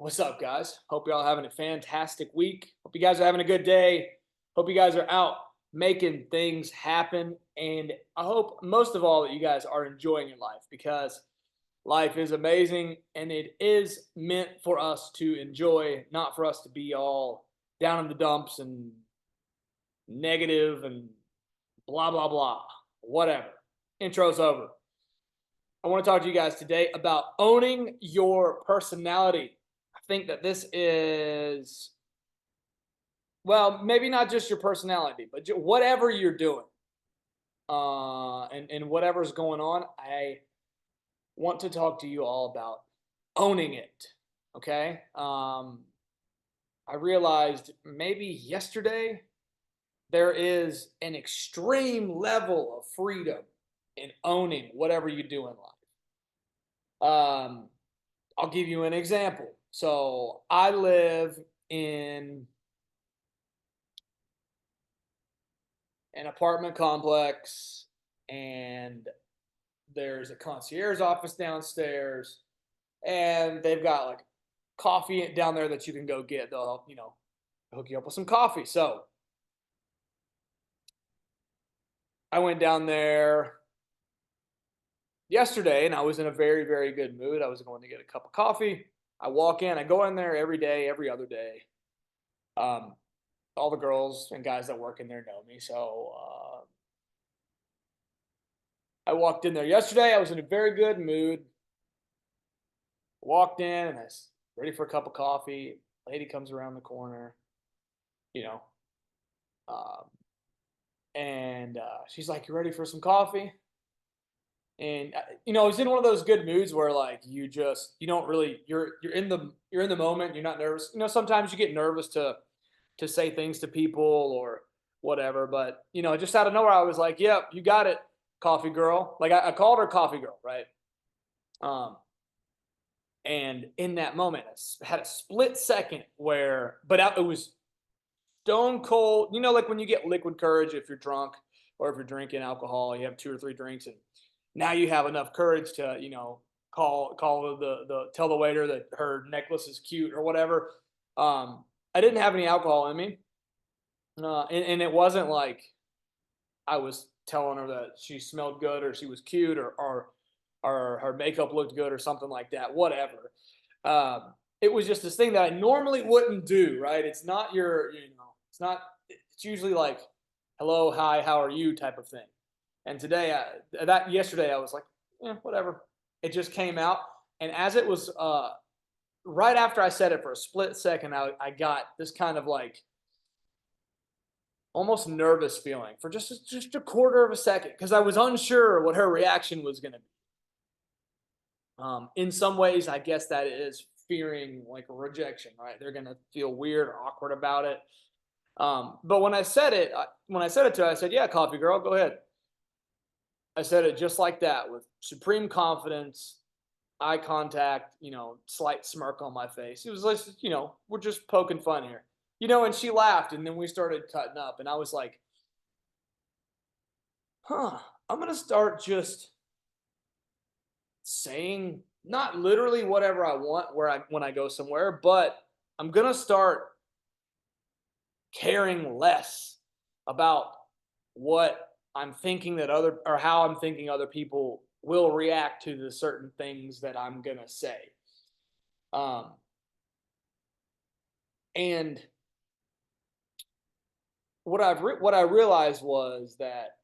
What's up, guys? Hope you're all having a fantastic week. Hope you guys are having a good day. Hope you guys are out making things happen. And I hope most of all that you guys are enjoying your life because life is amazing and it is meant for us to enjoy, not for us to be all down in the dumps and negative and blah, blah, blah. Whatever. Intro's over. I want to talk to you guys today about owning your personality. I think that this is, well, maybe not just your personality, but whatever you're doing, and whatever's going on. I want to talk to you all about owning it. Okay. I realized maybe yesterday there is an extreme level of freedom in owning whatever you do in life. I'll give you an example. So I live in an apartment complex, and there's a concierge office downstairs, and they've got like coffee down there that you can go get. They'll, hook you up with some coffee. So I went down there yesterday and I was in a very, very good mood. I was going to get a cup of coffee. I walk in, I go in there every day, every other day. Um, all the girls and guys that work in there know me. So I walked in there yesterday. I was in a very good mood. Walked in and I was ready for a cup of coffee. Lady comes around the corner, you know, um, and she's like, "You ready for some coffee?" And I was in one of those good moods where like you don't really you're in the moment. You're not nervous. Sometimes you get nervous to say things to people or whatever. But just out of nowhere, I was like, "Yep, you got it, coffee girl." Like I called her coffee girl, right? Um, and in that moment, I had a split second where, but it was stone cold. Like when you get liquid courage if you're drunk or if you're drinking alcohol, you have two or three drinks, and now you have enough courage to, call the tell the waiter that her necklace is cute or whatever. I didn't have any alcohol in me, and it wasn't like I was telling her that she smelled good or she was cute or her makeup looked good or something like that. Whatever. It was just this thing that I normally wouldn't do. Right? It's not it's not. It's usually like, hello, hi, how are you type of thing. And yesterday, I was like, yeah, whatever. It just came out, and as it was, right after I said it for a split second, I got this kind of like almost nervous feeling for just a quarter of a second because I was unsure what her reaction was going to be. In some ways, I guess that is fearing like rejection, right? They're going to feel weird or awkward about it. But when I said it to her, I said, "Yeah, coffee girl, go ahead." I said it just like that with supreme confidence, eye contact, slight smirk on my face. It was like, we're just poking fun here. And she laughed and then we started cutting up and I was like, huh, I'm going to start just saying not literally whatever I want when I go somewhere, but I'm going to start caring less about what I'm thinking that other or how I'm thinking other people will react to the certain things that I'm gonna say. Um, and what I realized was that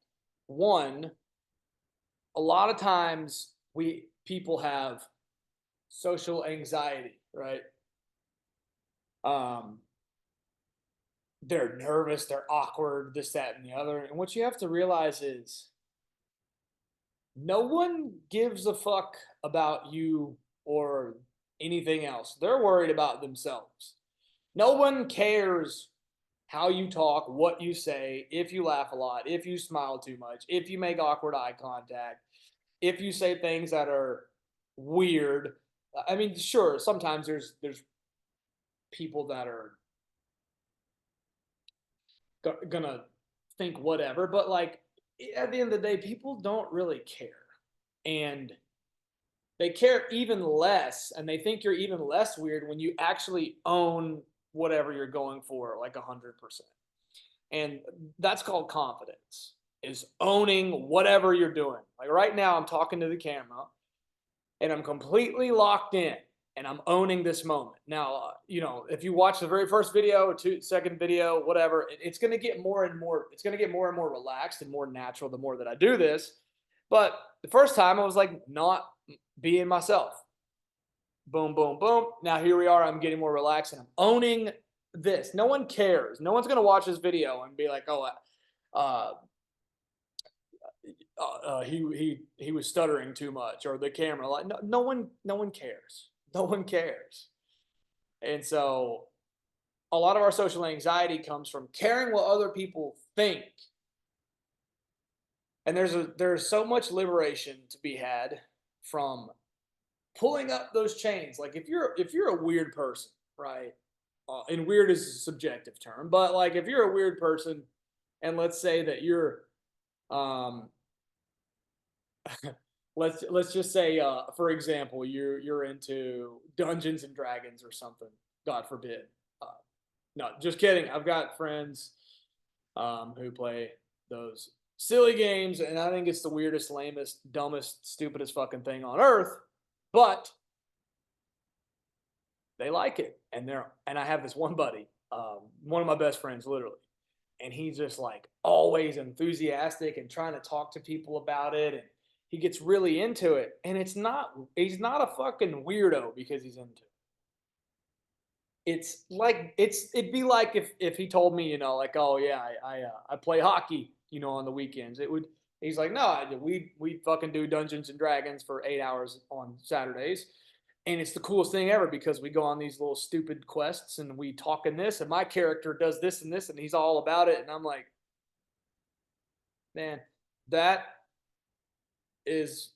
one, a lot of times we people have social anxiety, right? Um, they're nervous, they're awkward, this, that, and the other. And what you have to realize is no one gives a fuck about you or anything else. They're worried about themselves. No one cares how you talk, what you say, if you laugh a lot, if you smile too much, if you make awkward eye contact, if you say things that are weird. I mean, sure, sometimes there's people that are gonna think whatever, but like at the end of the day, people don't really care. And they care even less, and they think you're even less weird when you actually own whatever you're going for, like 100%. And that's called confidence, is owning whatever you're doing. Like right now, I'm talking to the camera and I'm completely locked in and I'm owning this moment. Now, if you watch the very first video, second video, whatever, it's going to get more and more, it's going to get more and more relaxed and more natural the more that I do this. But the first time I was like not being myself. Boom, boom, boom. Now here we are. I'm getting more relaxed and I'm owning this. No one cares. No one's going to watch this video and be like, oh, uh, he was stuttering too much, or the camera, like no one cares. No one cares. And so a lot of our social anxiety comes from caring what other people think. And there's so much liberation to be had from pulling up those chains. Like if you're a weird person, right? And weird is a subjective term, but like if you're a weird person, and let's say that you're um let's just say, for example, you're into Dungeons and Dragons or something. God forbid. Uh, no, just kidding. I've got friends who play those silly games, and I think it's the weirdest, lamest, dumbest, stupidest fucking thing on earth. But they like it, and I have this one buddy, one of my best friends, literally, and he's just like always enthusiastic and trying to talk to people about it, and he gets really into it. And he's not a fucking weirdo because he's into it. It's like it'd be like if he told me, like, oh yeah, I play hockey, on the weekends. It would He's like, no, we fucking do Dungeons and Dragons for 8 hours on Saturdays, and it's the coolest thing ever because we go on these little stupid quests and we talk in this, and my character does this and this, and he's all about it, and I'm like, man, that is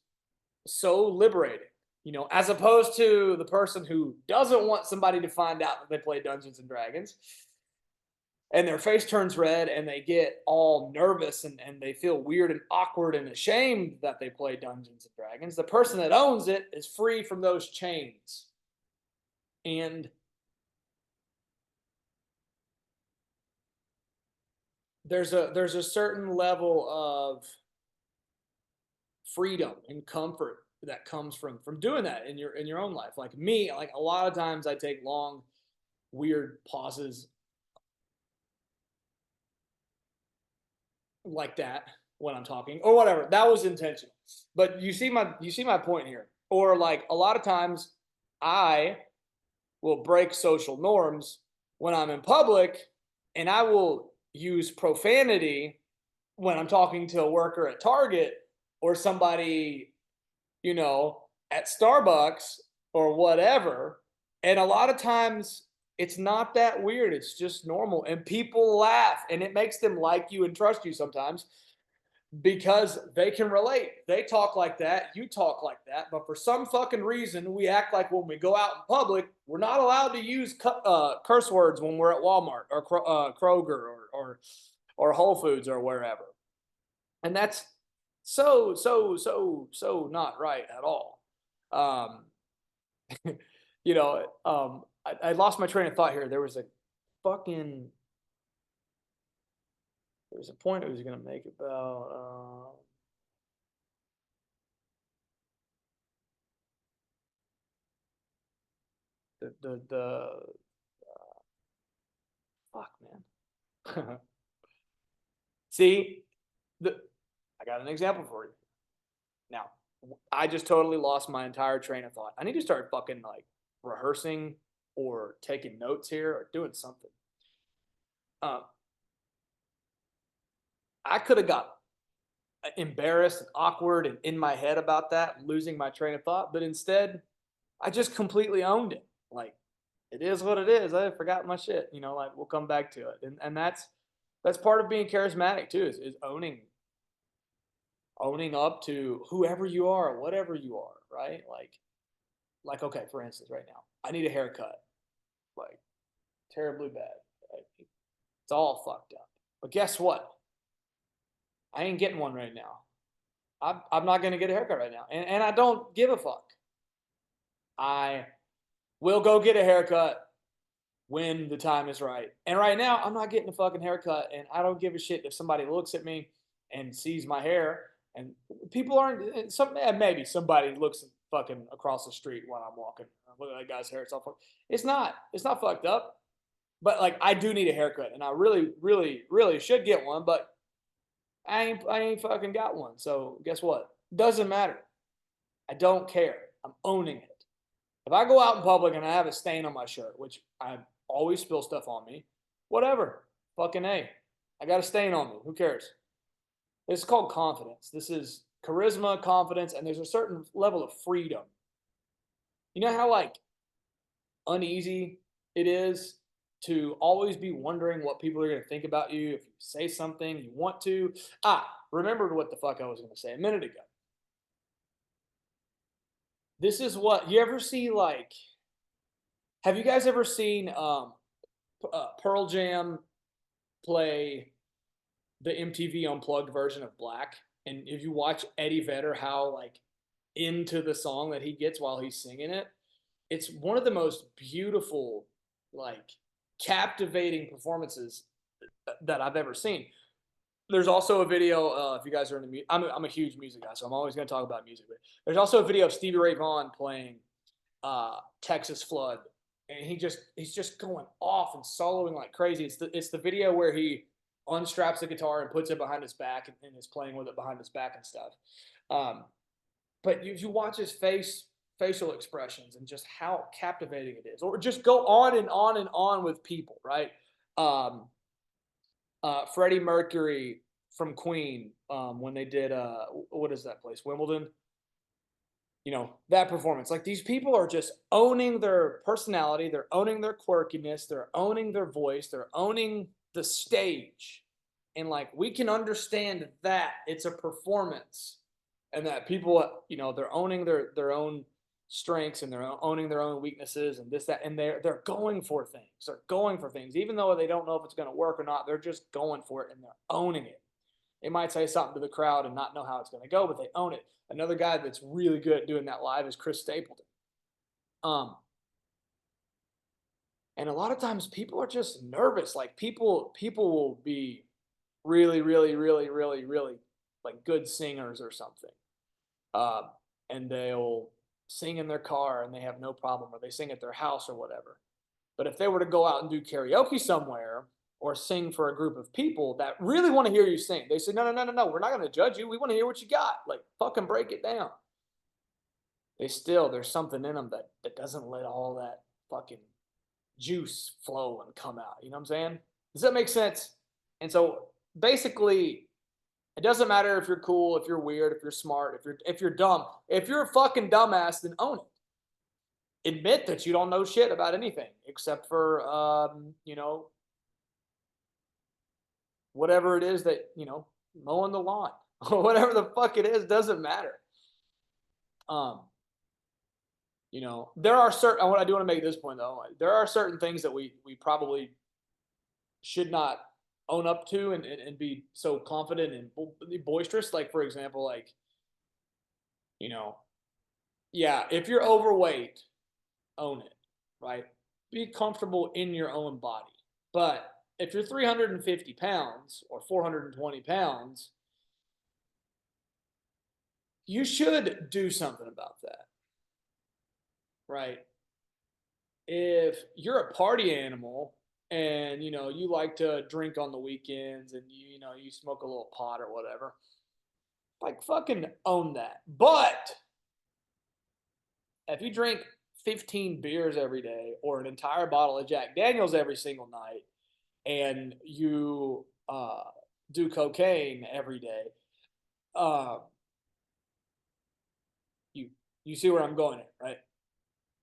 so liberating, as opposed to the person who doesn't want somebody to find out that they play Dungeons and Dragons, and their face turns red and they get all nervous, and they feel weird and awkward and ashamed that they play Dungeons and Dragons. The person that owns it is free from those chains. And there's a certain level of freedom and comfort that comes from doing that in your own life. Like me, like a lot of times I take long, weird pauses like that when I'm talking or whatever. That was intentional. But you see my point here. Or like a lot of times I will break social norms when I'm in public, and I will use profanity when I'm talking to a worker at Target or somebody, at Starbucks or whatever. And a lot of times it's not that weird. It's just normal. And people laugh, and it makes them like you and trust you sometimes because they can relate. They talk like that. You talk like that. But for some fucking reason, we act like when we go out in public, we're not allowed to use curse words when we're at Walmart or Kroger or Whole Foods or wherever. And that's so not right at all. Um, I lost my train of thought here. Fucking there was a point I was going to make about the fuck, man. See, I got an example for you. Now, I just totally lost my entire train of thought. I need to start fucking like rehearsing or taking notes here or doing something. Uh, I could have got embarrassed and awkward and in my head about that, losing my train of thought, but instead, I just completely owned it. Like, it is what it is. I forgot my shit. Like we'll come back to it, and that's part of being charismatic too. Is owning up to whoever you are, whatever you are, right? Like okay, for instance, right now, I need a haircut, like terribly bad. Right? It's all fucked up. But guess what? I ain't getting one right now. I'm not gonna get a haircut right now, and I don't give a fuck. I will go get a haircut when the time is right. And right now, I'm not getting a fucking haircut, and I don't give a shit if somebody looks at me and sees my hair. And people aren't. Maybe somebody looks fucking across the street while I'm walking. Look at that guy's hair. It's all fucked. It's not. It's not fucked up. But like, I do need a haircut, and I really, really, really should get one. But I ain't fucking got one. So guess what? Doesn't matter. I don't care. I'm owning it. If I go out in public and I have a stain on my shirt, which I always spill stuff on me, whatever. Fucking A. I got a stain on me. Who cares? This is called confidence. This is charisma, confidence, and there's a certain level of freedom. You know how like uneasy it is to always be wondering what people are going to think about you if you say something you want to. Remembered what the fuck I was going to say a minute ago. This is what you ever see like. Have you guys ever seen Pearl Jam play the MTV Unplugged version of Black? And if you watch Eddie Vedder, how like into the song that he gets while he's singing it, it's one of the most beautiful, like captivating performances that I've ever seen. There's also a video. If you guys are into music, I'm a huge music guy, so I'm always going to talk about music. But there's also a video of Stevie Ray Vaughan playing Texas Flood, and he's just going off and soloing like crazy. It's the video where he unstraps the guitar and puts it behind his back and is playing with it behind his back and stuff. But if you watch his facial expressions and just how captivating it is, or just go on and on and on with people, right? Freddie Mercury from Queen, when they did what is that place, Wimbledon? You know, that performance. Like, these people are just owning their personality, they're owning their quirkiness, they're owning their voice, they're owning the stage. And like, we can understand that it's a performance, and that people, you know, they're owning their own strengths, and they're owning their own weaknesses, and this, that, and they're going for things. They're going for things, even though they don't know if it's going to work or not. They're just going for it, and they're owning it. They might say something to the crowd and not know how it's going to go, but they own it. Another guy that's really good at doing that live is Chris Stapleton. And a lot of times people are just nervous. Like, people will be really, really, really, really, really like good singers or something. And they'll sing in their car and they have no problem, or they sing at their house or whatever. But if they were to go out and do karaoke somewhere or sing for a group of people that really want to hear you sing, they say, no, no, no, no, no, we're not going to judge you. We want to hear what you got. Like, fucking break it down. There's something in them that doesn't let all that fucking juice flow and come out. You know what I'm saying? Does that make sense? And so basically, it doesn't matter if you're cool, if you're weird, if you're smart, if you're dumb. If you're a fucking dumbass, then own it. Admit that you don't know shit about anything except for you know, whatever it is that, you know, mowing the lawn or whatever the fuck it is, doesn't matter. You know, there are certain, what I do want to make this point though, there are certain things that we probably should not own up to and be so confident and boisterous. Like, for example, like, you know, yeah, if you're overweight, own it, right? Be comfortable in your own body. But if you're 350 pounds or 420 pounds, you should do something about that, right? If you're a party animal and, you know, you like to drink on the weekends and you know, you smoke a little pot or whatever, like, fucking own that. But if you drink 15 beers every day or an entire bottle of Jack Daniels every single night, and you do cocaine every day, uh, you see where I'm going at, right?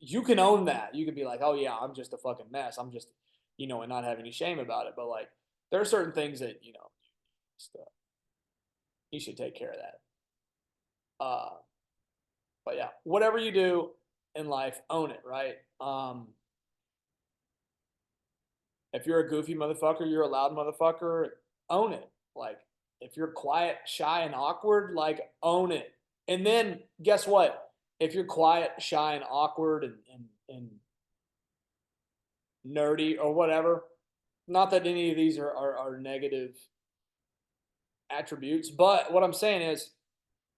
You can own that. You can be like, oh yeah, I'm just a fucking mess. I'm just, you know, and not have any shame about it. But like, there are certain things that, you know, just, you should take care of that. But yeah, whatever you do in life, own it, right? If you're a goofy motherfucker, you're a loud motherfucker, own it. Like, if you're quiet, shy, and awkward, like, own it. And then guess what? if you're quiet, shy, and awkward and nerdy or whatever, not that any of these are negative attributes, but what I'm saying is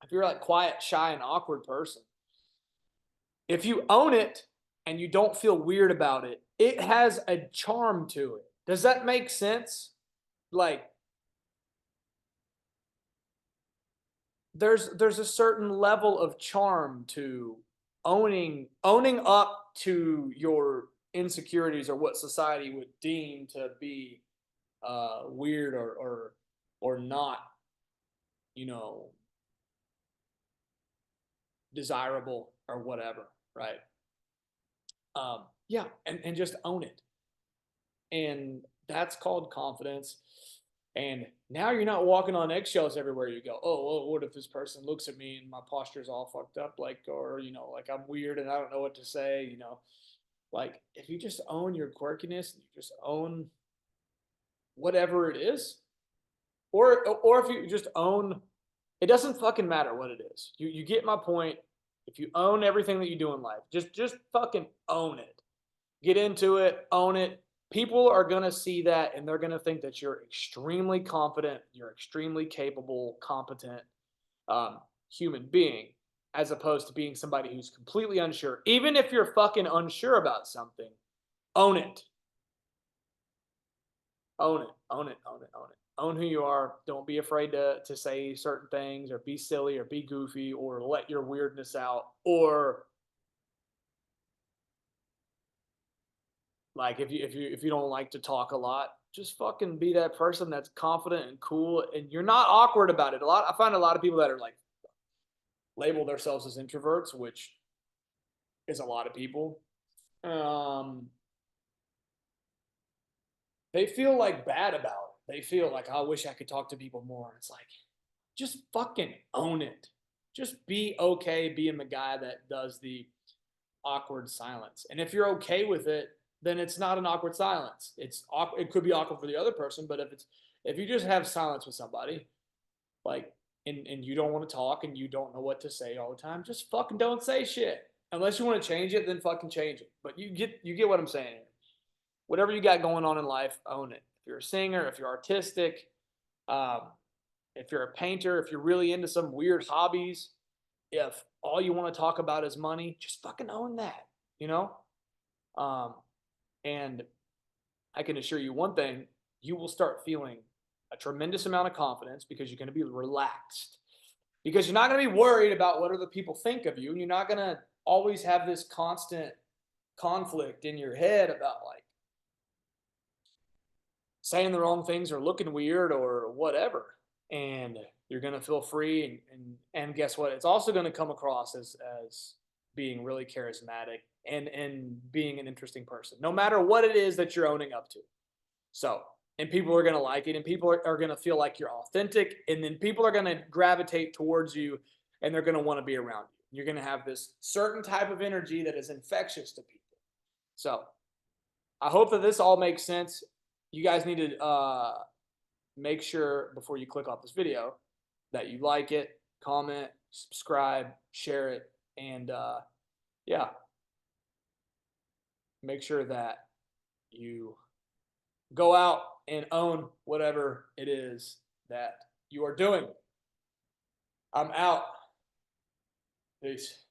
if you're like quiet, shy, and awkward person, if you own it and you don't feel weird about it, it has a charm to it. Does that make sense? Like there's a certain level of charm to owning up to your insecurities or what society would deem to be weird or not, you know, desirable or whatever, right? Yeah, and just own it. And that's called confidence. And now you're not walking on eggshells everywhere you go. Oh, well, what if this person looks at me and my posture's all fucked up, like, or like I'm weird and I don't know what to say. Like if you just own your quirkiness, you just own whatever it is, or if you just own, it doesn't fucking matter what it is. You get my point. If you own everything that you do in life, just fucking own it. Get into it, own it. People are going to see that and they're going to think that you're extremely confident, you're extremely capable, competent human being, as opposed to being somebody who's completely unsure. Even if you're fucking unsure about something, own it. Own it, own it, own it, own it. Own who you are. Don't be afraid to say certain things or be silly or be goofy or let your weirdness out or like if you don't like to talk a lot, just fucking be that person that's confident and cool and you're not awkward about it. I find a lot of people that are like label themselves as introverts, which is a lot of people. Um they feel like bad about it. They feel like I wish I could talk to people more. It's like just fucking own it. Just be okay being the guy that does the awkward silence. And if you're okay with it, then it's not an awkward silence. It's awkward. It could be awkward for the other person, but if you just have silence with somebody, like and you don't want to talk and you don't know what to say all the time, just fucking don't say shit. Unless you want to change it, then fucking change it. But you get what I'm saying. Whatever you got going on in life, own it. If you're a singer, if you're artistic, um, if you're a painter, if you're really into some weird hobbies, if all you want to talk about is money, just fucking own that, you know? Um, and I can assure you one thing, you will start feeling a tremendous amount of confidence because you're going to be relaxed. Because you're not going to be worried about what other people think of you. And you're not going to always have this constant conflict in your head about like saying the wrong things or looking weird or whatever. And you're going to feel free and guess what? It's also going to come across as being really charismatic and being an interesting person, no matter what it is that you're owning up to. So, and people are going to like it and people are going to feel like you're authentic and then people are going to gravitate towards you and they're going to want to be around you. You're going to have this certain type of energy that is infectious to people. So, I hope that this all makes sense. You guys need to make sure before you click off this video that you like it, comment, subscribe, share it, and yeah, make sure that you go out and own whatever it is that you are doing. I'm out. Peace.